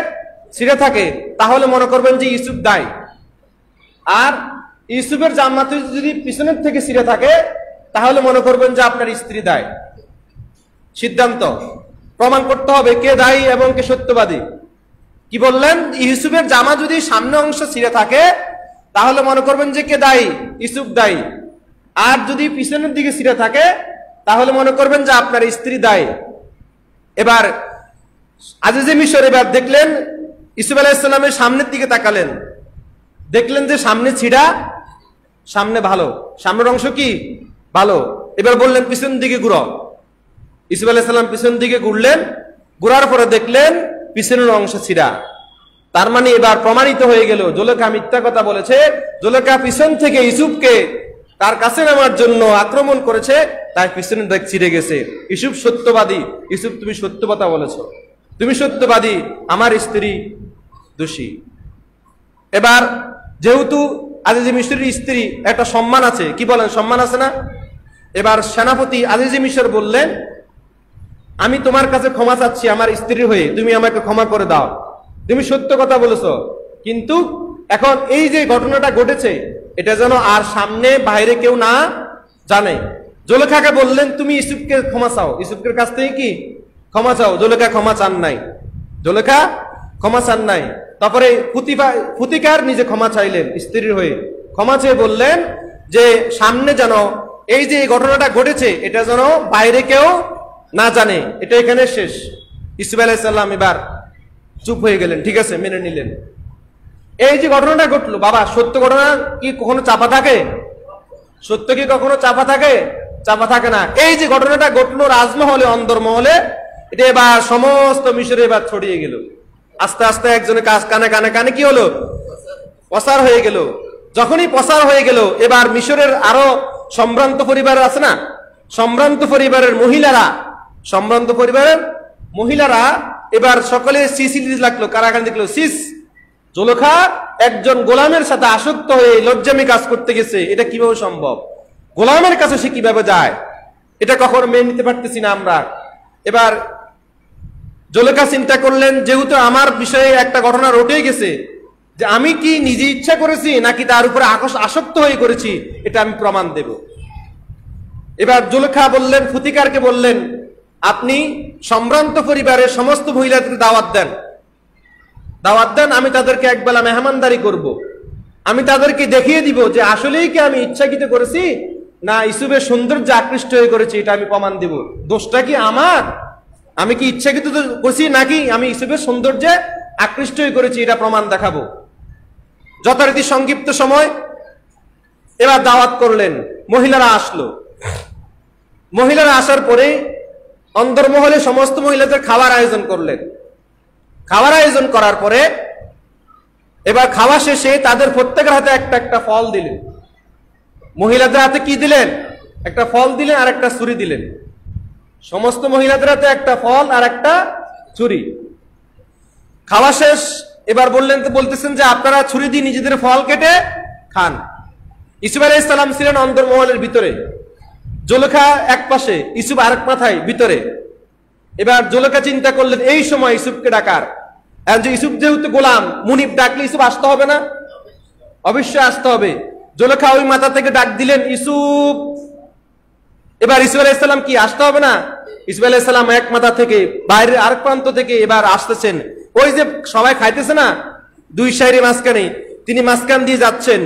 ছিঁড়ে থাকে, তাহলে মনে করবেন যে ইউসুফ দায়ী। আর ইউসুফের জামা যদি পিছনের থেকে ছিঁড়ে থাকে, তাহলে মনে করবেন যে আপনার স্ত্রী দায়ী। সিদ্ধান্ত প্রমাণ করতে হবে কে দায়ী এবং কে সত্যবাদী। কি বললেন? ইউসুফের জামা যদি সামনে অংশ ছিঁড়ে থাকে, তাহলে মনে করবেন যে কে দায়ী, ইউসুফ দায়ী। আর যদি পিছনের দিকে ছিঁড়ে থাকে, তাহলে মনে করবেন যে আপনার স্ত্রী দায়ী। এবার আজিজে মিশর এবার দেখলেন ইউসুফ আলাইহিস সালামের সামনের দিকে তাকালেন, দেখলেন যে সামনে ছিঁড়া, সামনে ভালো, সামনের অংশ কি ভালো। এবার বললেন পিছন দিকে ঘুরো। ইউসুফ আলাইহিস সালাম পিছন দিকে ঘুরলেন, ঘুরার পরে দেখলেন পিছনের অংশ ছিঁড়া। তার মানে এবার প্রমাণিত হয়ে গেল জুলেখা মিথ্যা কথা বলেছে। জুলেখা পিছন থেকে ইউসুফকে তার কাছে নেওয়ার জন্য আক্রমণ করেছে, তাই পিছনের দিক ছিঁড়ে গেছে। ইউসুফ সত্যবাদী। ইউসুফ, তুমি সত্য কথা বলেছো, তুমি সত্যবাদী, আমার স্ত্রী দোষী। এবার যেহেতু আজিজে মিশরের স্ত্রী, একটা সম্মান আছে, কি বলেন, সম্মান আছে না? এবার সেনাপতি আজিজে মিশর বললেন, আমি তোমার কাছে ক্ষমা চাচ্ছি আমার স্ত্রীর হয়ে, তুমি আমাকে ক্ষমা করে দাও, তুমি সত্য কথা বলেছো, কিন্তু এখন এই যে ঘটনাটা ঘটেছে এটা যেন আর সামনে বাইরে কেউ না জানে। জুলেখাকে বললেন তুমি ইউসুফকে ক্ষমা চাও, ইউসুফের কাছ থেকে কি ক্ষমা চাও। জুলেখা ক্ষমা চান নাই, জুলেখা ক্ষমা চান নাই। তারপরে ফুতিকার নিজে ক্ষমা চাইলেন স্ত্রীর হয়ে, ক্ষমা চেয়ে বললেন যে সামনে যেন এই যে ঘটনাটা ঘটেছে এটা যেন বাইরে কেউ না জানে, এটা এখানে শেষ। ইউসুফ আলাইহিস সালাম এবার চুপ হয়ে গেলেন, ঠিক আছে মেনে নিলেন। এই যে ঘটনাটা ঘটলো, বাবা সত্য ঘটনা কি কখনো চাপা থাকে? সত্য কি কখনো চাপা থাকে? চাপা থাকে না। এই যে ঘটনাটা ঘটলো রাজমহলে, অন্দরমহলে, এটা এবার সমস্ত মিশরে এবার ছড়িয়ে গেল। আস্তে আস্তে একজনের কানে কানে কানে কি হলো, প্রচার হয়ে গেল। যখনই প্রচার হয়ে গেল, এবার মিশরের আরো সম্ভ্রান্ত পরিবার আছে না, সম্ভ্রান্ত পরিবারের মহিলারা এবার সকলে সিসিলি লাগলো, কারাগার দেখলো, সিস জুলেখা একজন গোলামের সাথে আসক্ত হয়ে লজ্জামি কাজ করতে গেছে, এটা কিভাবে সম্ভব, গোলামের কাছে সে কিভাবে যায়, এটা কখনো মেনে নিতে পারতেছি না আমরা। এবার জুলেখা চিন্তা করলেন, যেহেতু আমার বিষয়ে একটা ঘটনা রটে গেছে, যে আমি কি নিজে ইচ্ছা করেছি নাকি তার উপরে আসক্ত হয়ে করেছি, এটা আমি প্রমাণ দেব। এবার জুলেখা বললেন, ফুতিকারকে বললেন, আপনি সম্ভ্রান্ত পরিবারের সমস্ত মহিলাদেরকে দাওয়াত দেন, আমি তাদেরকে একবেলা মেহমানদারি করব, আমি তাদেরকে দেখিয়ে দিব যে আসলেই কি আমি ইচ্ছাকৃত করেছি না ইউসুফের সৌন্দর্যে আকৃষ্ট হয়ে করেছি, এটা আমি প্রমাণ দেব। দোষটা কি আমার, আমি কি ইচ্ছাকৃত করেছি নাকি আমি ইউসুফের সৌন্দর্যে আকৃষ্ট হয়ে করেছি, এটা প্রমাণ দেখাবো। যথারীতি সংক্ষিপ্ত সময় এবার দাওয়াত করলেন, মহিলারা আসলো। মহিলারা আসার পরে অন্দরমহলে সমস্ত মহিলাদের খাওয়ার আয়োজন করলেন। খাওয়ার আয়োজন করার পরে এবার খাওয়া শেষে তাদের প্রত্যেকের হাতে একটা একটা ফল দিলেন। মহিলাদের হাতে কি দিলেন, একটা ফল দিলেন আর একটা ছুরি দিলেন। সমস্ত মহিলাদের হাতে একটা ফল আর একটা ছুরি। খাওয়া শেষ, এবার বলতেছেন যে আপনারা ছুরি দিয়ে নিজেদের ফল কেটে খান। ইউসুফ আলাইহিস সালাম ছিলেন অন্দরমহলের ভিতরে, জুলেখা এক পাশে, ইউসুফ আরেক মাথায় ভিতরে। এবার জুলেখা চিন্তা করলেন এই সময় ইউসুফকে ডাকার, ইউসুফ যেহেতু গোলাম, মুনিব ডাকলে ইউসুফ আসতে হবে না, অবশ্যই আসতে হবে। জুলেখা ওই মাথা থেকে ডাক দিলেন, ইউসুফ। এবার ইউসুফ আলাইহিস সালাম কি আসতে হবে না, ইউসুফ আলাইহিস সালাম এক মাথা থেকে বাইরের আরেক প্রান্ত থেকে এবার আসতেছেন। ওই যে সবাই খাইতেছে না দুই সাইডে মাঝখানে, তিনি মাঝখান দিয়ে যাচ্ছেন।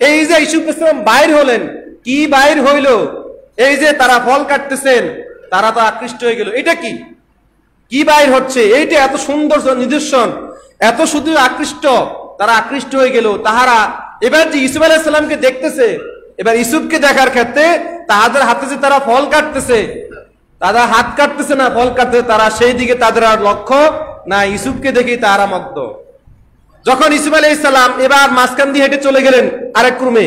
এই যে ইউসুফ আলাইহিস সালাম বাইর হলেন, কি বাইর হইল, এই যে তারা ফল কাটতেছেন, তারা তো আকৃষ্ট হয়ে গেল। এটা কি বাইর হচ্ছে, এইটা এত সুন্দর নিদর্শন, এত শুধু আকৃষ্ট, তারা আকৃষ্ট হয়ে গেল। তাহারা এবার যে ইউসুফ আলাইহিস সালামকে দেখতেছে, এবার ইউসুফকে দেখার ক্ষেত্রে তাদের হাতে যে তারা ফল কাটতেছে, তারা হাত কাটতেছে না, ফল কাটতেছে, তারা সেই দিকে তাদের আর লক্ষ্য না, ইউসুফকে দেখেই তারা মগ্ন। যখন ইউসুফ আলাইহিস সালাম এবার মাঝখান দিয়ে হেঁটে চলে গেলেন আরেক রুমে,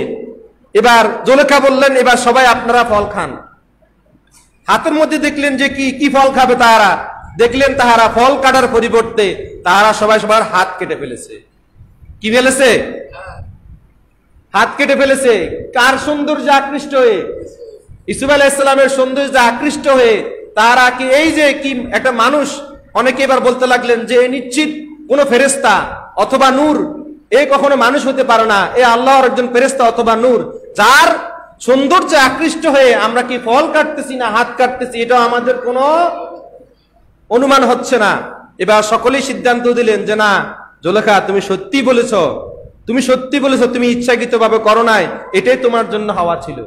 এবার জুলেখা বললেন, এবার সবাই আপনারা ফল খান। হাতের মধ্যে দেখলেন যে কি ফল খাবে, তাহারা দেখলেন তাহারা ফল কাটার পরিবর্তে তাহারা সবাই সবার হাত কেটে ফেলেছে। কি ফেলেছে, হাত কেটে ফেলেছে। কার সৌন্দর্যে আকৃষ্ট হয়ে, ইউসুফ আলাইহিস সালামের সৌন্দর্যে আকৃষ্ট হয়ে তারা কি, এই যে কি একটা মানুষ, অনেকে এবার বলতে লাগলেন যে নিশ্চিত কোন ফেরেশতা অথবা নূর, এ কখনো মানুষ হতে পারে না, এ আল্লাহর একজন ফেরেশতা অথবা নূর, যার সৌন্দর্যে আকৃষ্ট হয়ে আমরা কি ফল কাটতেছি না হাত কাটতেছি, এটা আমাদের কোনো অনুমান হচ্ছে না। এবার সকলেই সিদ্ধান্ত দিলেন যে না জুলেখা, তুমি সত্যি বলেছো, তুমি ইচ্ছাকৃত ভাবে করো নাই, এটাই তোমার জন্য হওয়া ছিল।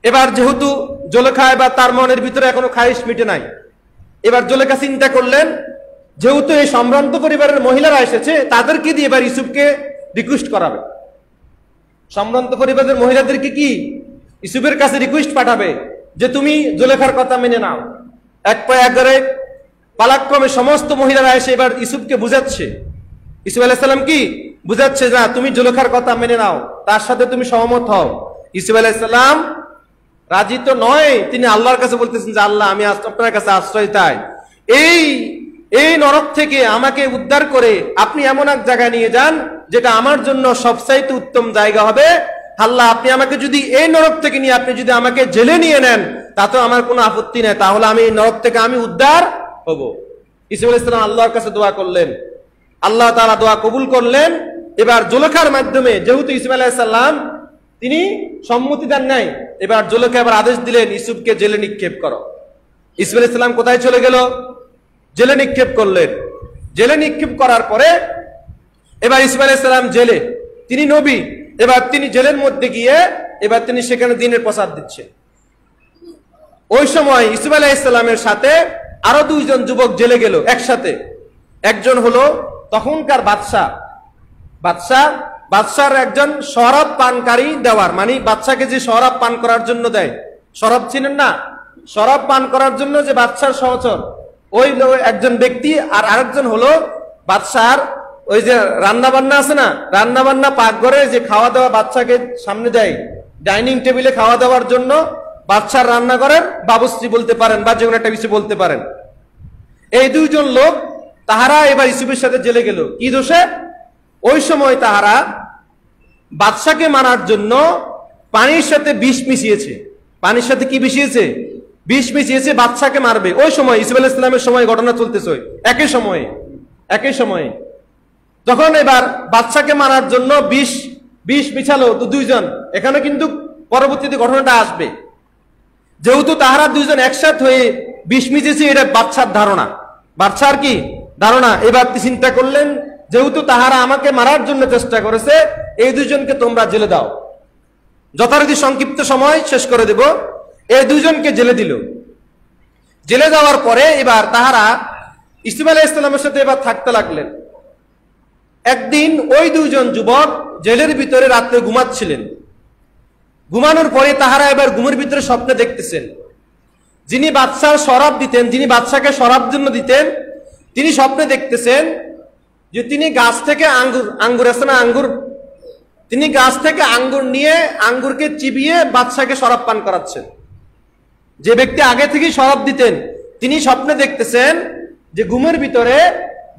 এবার যেহেতু জুলেখা এবার তার মনের ভিতরে এখনো খায়েশ মিটে নাই, এবার জুলেখা চিন্তা করলেন যেহেতু এই সম্ভ্রান্ত পরিবারের মহিলারা এসেছে, তাদেরকে দিয়ে এবার ইউসুফকে রিকোয়েস্ট করাবে। সম্ভ্রান্ত পরিবারের মহিলাদেরকে কি ইউসুফের কাছে রিকোয়েস্ট পাঠাবে যে তুমি জুলেখার কথা মেনে নাও। এক পায়ে একবারে পালাক্রমে সমস্ত মহিলারা এসে এবার ইউসুফকে বুঝাচ্ছে, ইউসুফ আলাইহিস সালাম কি বুঝাচ্ছে, না তুমি জুলেখার কথা মেনে নাও, তার সাথে তুমি সহমত হও। ইউসুফ আলাইহিস সালাম রাজি তো নয়, তিনি আল্লাহর কাছে বলতেছেন যে আল্লাহ, আমি আপনার কাছে আশ্রয় চাই, এই নরক থেকে আমাকে উদ্ধার করে আপনি এমন এক জায়গায় নিয়ে যান যেটা আমার জন্য সবচাইতে উত্তম জায়গা হবে। আল্লাহ, আপনি আমাকে যদি এই নরক থেকে নিয়ে আপনি যদি আমাকে জেলে নিয়ে নেন, তাতেও আমার কোনো আপত্তি নেই, তাহলে আমি এই নরক থেকে আমি উদ্ধার হব। ইউসুফ আলাইহিস সালাম আল্লাহর কাছে দোয়া করলেন, আল্লাহ তাআলা দোয়া কবুল করলেন। এবার জুলেখার মাধ্যমে, যেহেতু ইউসুফ আলাইহিস সালাম তিনি সম্মতি দেন নাই, এবার জুলেখা এবার আদেশ দিলেন ইউসুফকে জেলে নিক্ষেপ করো। ইউসুফ আলাইহিস সালাম কোথায় চলে গেল, জেলে নিক্ষেপ করলেন। জেলে নিক্ষেপ করার পরে এবার ইউসুফ আলাইহিস সালাম জেলে, তিনি নবী, এবার তিনি জেলের মধ্যে গিয়ে এবার তিনি সেখানে দ্বীনের প্রচার দিচ্ছেন। ওই সময় ইউসুফ আলাইহিস সালামের সাথে আরো দুইজন যুবক জেলে গেল একসাথে। একজন হলো তখনকার বাদশার একজন শরাব পানকারী দেওয়ার, মানে বাদশাকে যে শরাব পান করার জন্য দেয়, শরাব চিনেন না, শরাব পান করার জন্য যে বাদশার সহচর, ওই একজন ব্যক্তি। আর আরেকজন হলো বাদশার ওই যে রান্না বান্না আছে না, রান্না বান্না পাকঘরে যে খাওয়া দাওয়া বাচ্চাকে সামনে দেয়, ডাইনিং টেবিলে খাওয়া দাওয়ার জন্য বাদশার রান্নাঘরের বাবুশ্রী বলতে পারেন বা যে কোনো একটা কিছু বলতে পারেন। এই দুইজন লোক তাহারা এবার ইউসুফের সাথে জেলে গেল। কি দোষে? ওই সময় তাহারা বাদশাকে মারার জন্য পানির সাথে বিষ মিশিয়েছে। পানির সাথে কি মিশিয়েছে? বিষ মিশিয়েছে, বাদশাকে মারবে। ওই সময় ইউসুফ আলাইহিস সালামের সময় ঘটনা চলতেছে, একই সময়ে যখন এবার বাদশাকে মারার জন্য বিষ মিশালো তো দুইজন। এখানে কিন্তু পরবর্তীতে ঘটনাটা আসবে। যেহেতু তাহারা দুইজন একসাথ হয়ে বিষ মিশিয়েছে, এটা বাদশার ধারণা, বাদশার কি ধারণা। এবার চিন্তা করলেন, যেহেতু তাহারা আমাকে মারার জন্য চেষ্টা করেছে, এই দুইজনকে তোমরা জেলে দাও, যথারীতি সংক্ষিপ্ত সময় শেষ করে দেব। এই দুইজনকে জেলে দিল। জেলে দেওয়ার পরে এবার তাহারা ইউসুফ আলাইহিস সালামের সাথে এবার থাকতে লাগলেন। একদিন ওই দুইজন যুবক জেলের ভিতরে রাত্রে ঘুমাচ্ছিলেন। ঘুমানোর পরে তাহারা এবার ঘুমের ভিতরে স্বপ্নে দেখতেছেন, যিনি বাদশার শরাব দিতেন, যিনি বাদশাকে শরাব জন্য দিতেন, তিনি স্বপ্নে দেখতেছেন যে তিনি গাছ থেকে আঙ্গুর আছে না, তিনি গাছ থেকে আঙ্গুর নিয়ে আঙ্গুরকে চিবিয়ে বাদশাকে শরাব পান করাচ্ছেন। যে ব্যক্তি আগে থেকে শরাব দিতেন তিনি স্বপ্নে দেখতেছেন যে ঘুমের ভিতরে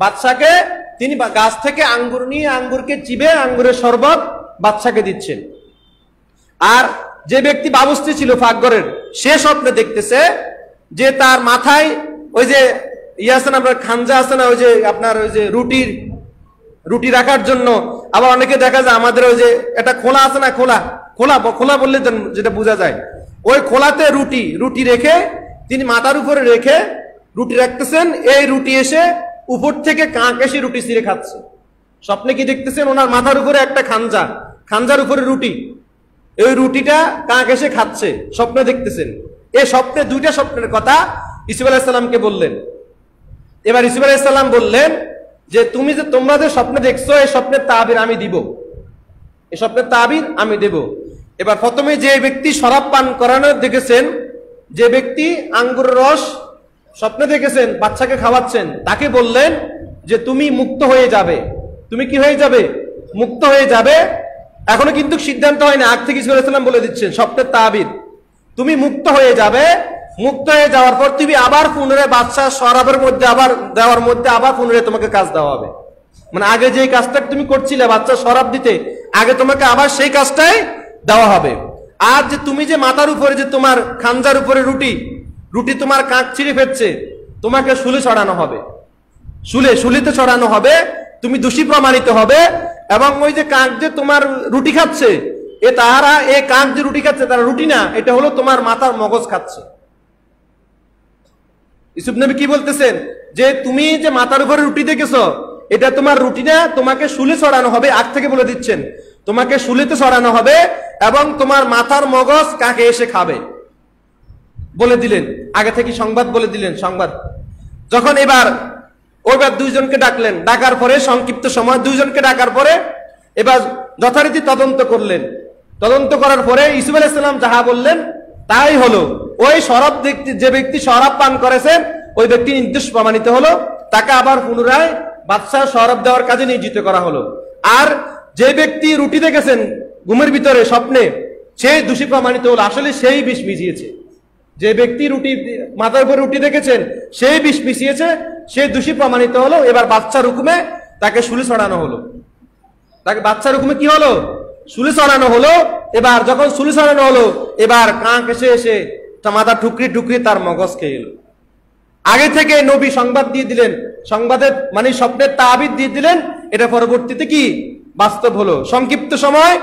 বাদশাকে তিনি গাছ থেকে আঙ্গুর নিয়ে আঙ্গুরকে চিবে আঙ্গুরের শরবত বাদশাকে দিচ্ছেন। আর যে ব্যক্তি বাবুশ্রী ছিল পাকঘরের, সে স্বপ্নে দেখতেছে যে তার মাথায় ওই যে আছে না আপনার খাঞ্জা আছে না, ওই যে আপনার ওই যে রুটি রাখার জন্য। আবার অনেকে দেখা যায় আমাদের ওই যে এটা খোলা আছে না, খোলা বললে যেটা বোঝা যায়, ওই খোলাতে রুটি রেখে তিনি মাথার উপরে রেখে রুটি রাখতেছেন। এই রুটি এসে উপর থেকে কাক এসে রুটি ছিঁড়ে খাচ্ছে। স্বপ্নে কি দেখতেছেন? ওনার মাথার উপরে একটা খাঞ্জার উপরে রুটি, এই রুটিটা কাক এসে খাচ্ছে, স্বপ্নে দেখতেছেন। এই স্বপ্নে দুইটা স্বপ্নের কথা ইউসুফ আলাইহিস সালামকে বললেন। এবার ইউসুফ আলাইহিস সালাম বললেন যে তোমরা যে স্বপ্নে দেখছো, এই স্বপ্নের তাবির আমি দিব, এই স্বপ্নের তাবির আমি দেব। এবার প্রথমে যে ব্যক্তি শরাব পান করানো দেখেছেন, যে ব্যক্তি আঙ্গুরের রস স্বপ্নে দেখেছেন বাচ্চাকে খাওয়াচ্ছেন, তাকে বললেন যে তুমি মুক্ত হয়ে যাবে। তুমি কি হয়ে যাবে? মুক্ত হয়ে যাবে। এখনো কিন্তু সিদ্ধান্ত হয় না, আগ থেকে ইউসুফ আলাইহিস সালাম বলে দিচ্ছেন স্বপ্নের তাবির। তুমি মুক্ত হয়ে যাবে। মুক্ত হয়ে যাওয়ার পর তুমি আবার পুনরায় বাদশাহ শরাবের মধ্যে আবার দেওয়ার মধ্যে আবার পুনরায় তোমাকে কাজ দেওয়া হবে। মানে আগে যে কাজটা তুমি করছিলে বাচ্চা শরাব দিতে, আগে তোমাকে আবার সেই কাজটাই দেওয়া হবে। আর যে তুমি যে মাথার উপরে যে তোমার খাঞ্জার উপরে রুটি তোমার কাক ছিঁড়ে ফেলছে, তোমাকে শুলে চড়ানো হবে, শুলিতে চড়ানো হবে, তুমি দোষী প্রমাণিত হবে। এবং ওই যে কাক যে তোমার রুটি খাচ্ছে, এই কাক যে রুটি খাচ্ছে তারা রুটি না, এটা হলো তোমার মাথার মগজ খাচ্ছে। ইউসুফ নবী কি বলতেছেন? যে তুমি যে মাথার উপরে রুটি দেখেছো, এটা তোমার রুটি না, তোমাকে শুলে চড়ানো হবে। আগ থেকে বলে দিচ্ছেন তোমাকে শুলিতে চড়ানো হবে এবং তোমার মাথার মগজ কাকে এসে খাবে বলে দিলেন। আগে থেকে সংবাদ বলে দিলেন। সংবাদ যখন এবার দুইজনকে ডাকলেন, ডাকার পরে সংক্ষিপ্ত সময় দুইজনকে ডাকার পরে এবার যথারীতি তদন্ত করলেন। তদন্ত করার পরে ইউসুফ আলাইহিস সালাম যাহা বললেন তাই হলো। ওই যে ব্যক্তি শরাব পান করেছেন ওই ব্যক্তি নির্দোষ প্রমাণিত হলো, তাকে আবার পুনরায় বাদশাহ শরাব দেওয়ার কাজে নিয়োজিত করা হলো। আর যে ব্যক্তি রুটি দেখেছেন ঘুমের ভিতরে স্বপ্নে, সেই দোষী প্রমাণিত হলো, আসলে সেই বিষ মিশিয়েছে। যে ব্যক্তি মাথার উপরে রুটি দেখেছেন সেই বিষ মিশিয়েছে, সেই দোষী প্রমাণিত হলো। এবার বাদশার হুকুমে তাকে শুলে চড়ানো হলো। তাকে বাদশার হুকুমে কি হলো? শুলে চড়ানো হলো। এবার যখন শুলে চড়ানো হলো, এবার কাক এসে মাথা ঠুকরি তার মগজ খেয়ে এলো। আগে থেকে নবী সংবাদ দিয়ে দিলেন, সংবাদের মানে স্বপ্নের তাবির দিয়ে দিলেন, এটা পরবর্তীতে কি বাস্তব হলো। সংক্ষিপ্ত সময়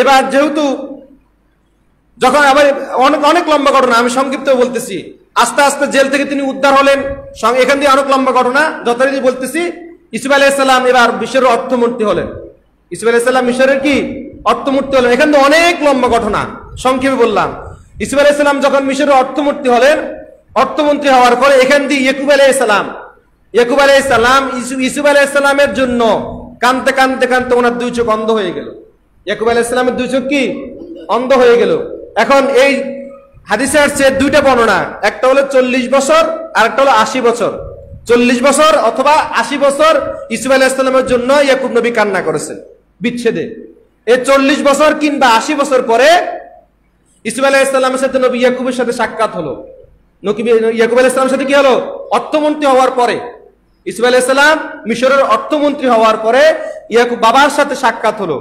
এবার যেহেতু যখন আবার অনেক লম্বা ঘটনা, আমি সংক্ষিপ্ত বলতেছি। আস্তে আস্তে জেল থেকে তিনি উদ্ধার হলেন, এখান দিয়ে অনেক লম্বা ঘটনা যথারীতি বলতেছি। ইউসুফ আলাইহিস সালাম এবার মিশরের অর্থমন্ত্রী হলেন। ইউসুফ আলাইহিস সালাম মিশরের কি অর্থমন্ত্রী হলেন। এখান দিয়ে অনেক লম্বা ঘটনা, সংক্ষেপে বললাম। ইউসুফ আলাইহিস সালাম যখন মিশরের অর্থমন্ত্রী হলেন, অর্থমন্ত্রী হওয়ার পরে এখান দিয়ে ইয়াকুব আলাইহিস সালাম ইউসুফ আলাইহিস সালামের জন্য কানতে ওনার দুই চোখ অন্ধ হয়ে গেল। ইয়াকুব আলাইহিস সালামের দুই চোখ কি অন্ধ হয়ে গেল। এখন এই হাদিসে আসছে দুইটা বর্ণনা, একটা হলো 40 বছর আর একটা হলো 80 বছর। 40 বছর অথবা 80 বছর ইউসুফ আলাইহিস সালামের জন্য ইয়াকুব নবী কান্না করেছেন বিচ্ছেদে। এই 40 বছর কিংবা 80 বছর পরে ইউসুফ আলাইহিস সালামের সাথে নবী ইয়াকুবের সাথে সাক্ষাৎ হলো। ইয়াকুব আলাইহিস সালামের সাথে কি হলো? অর্থমন্ত্রী হওয়ার পরে, ইউসুফ আলাইহিস সালাম মিশরের অর্থমন্ত্রী হওয়ার পরে ইয়াকুব বাবার সাথে সাক্ষাৎ হলো।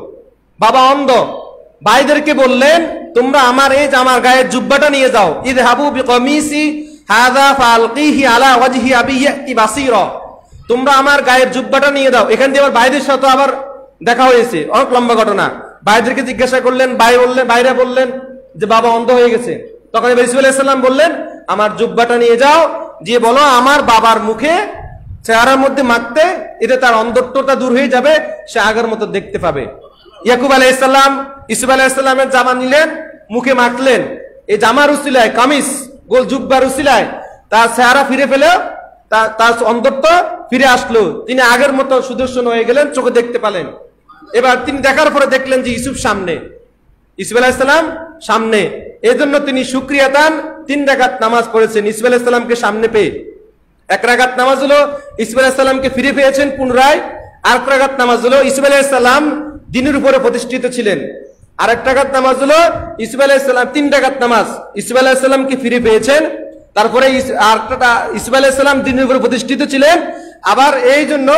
বাবা অন্ধ, ভাইদেরকে বললেন তোমরা আমার এই জামার গায়ের জুব্বাটা নিয়ে যাও। ইযহাবু বিকামিসি হাযা ফালকিহি আলা ওয়াজহি আবি ইয়াতি বাসীরা। তোমরা আমার গায়ের জুব্বাটা নিয়ে দাও। এখান দিয়ে আবার ভাইদের সাথে আবার দেখা হয়েছে, অনেক লম্বা ঘটনা। ভাইদেরকে জিজ্ঞাসা করলেন, ভাইরা বললেন যে বাবা অন্ধ হয়ে গেছে। তখন ইউসুফ আলাইহিস সালাম বললেন আমার জুব্বাটা নিয়ে যাও, যে বলো আমার বাবার মুখে চেহারার মধ্যে মাখতে, এতে তার অন্ধত্বটা দূর হয়ে যাবে, সে আগের মতো দেখতে পাবে। ইয়াকুব আলাইহিস সালাম ইউসুফ আলাইহিস সালামের জামা নিলেন, মুখে মাখলেন। এই জামার উসিলায়, কামিজ গোল জুব্বার উসিলায় তার চেহারা ফিরে পেলে, তার অন্ধত্ব ফিরে আসলো। তিনি আগের মতো সুদর্শন হয়ে গেলেন, চোখে দেখতে পেলেন। এবার তিনি দেখার পরে দেখলেন যে ইউসুফ সামনে, ইউসুফ আলাইহিস সালাম সামনে। এই জন্য তিনি শুকরিয়া দান 3 রাকাত নামাজ পড়েছেন ইউসুফ আলাইহিস সালামকে সামনে পেয়ে। 1 রাকাত নামাজ হলো ইউসুফ আলাইহিস সালামকে ফিরে পেয়েছেন পুনরায়। আর 1 রাকাত নামাজ হলো ইউসুফ আলাইহিস সালাম দ্বীনের উপরে প্রতিষ্ঠিত ছিলেন। আর 1 রাকাত নামাজ হলো ইউসুফ আলাইহিস সালাম 3 রাকাত নামাজ ইউসুফ আলাইহিস সালামকে ফিরে পেয়েছেন। তারপরে ইউসুফ আলাইহিস সালাম দ্বীনের উপরে প্রতিষ্ঠিত ছিলেন। আবার এই জন্য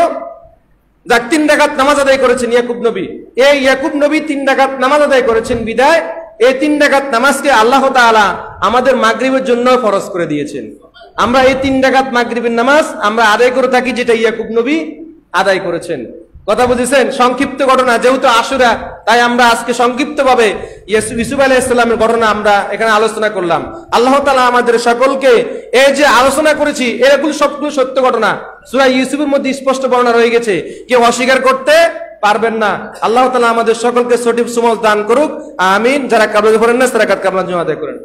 3 রাকাত নামাজ আদায় করেছেন ইয়াকুব নবী। এই ইয়াকুব নবী 3 রাকাত নামাজ আদায় করেছেন বিদায় এই 3 রাকাত নামাজকে আল্লাহ তাআলা আমাদের মাগরিবের জন্য ফরজ করে দিয়েছেন। আমরা এই 3 রাকাত মাগরিবের নামাজ আমরা আদায় করে থাকি, যেটা ইয়াকুব নবী আদায় করেছেন। কথা বুঝেছেন? সংক্ষিপ্ত ঘটনা, যেহেতু আশুরা, তাই আমরা আজকে সংক্ষিপ্ত ভাবে ইউসুফ আলাইহিস সালামের ঘটনা আমরা এখানে আলোচনা করলাম। আল্লাহ তাআলা আমাদের সকলকে এই যে আলোচনা করেছি এগুলো সবগুলো সত্য ঘটনা। সূরা ইউসুফের মধ্যে স্পষ্ট বর্ণনা রয়ে গেছে, কেউ অস্বীকার করতে পারবেন না। আল্লাহ তাআলা আমাদের সকলকে সঠিক সমঝ দান করুক, আমিন। যারা কাবলা পড়েন না তারা কাবলা জমা আদায় করেন।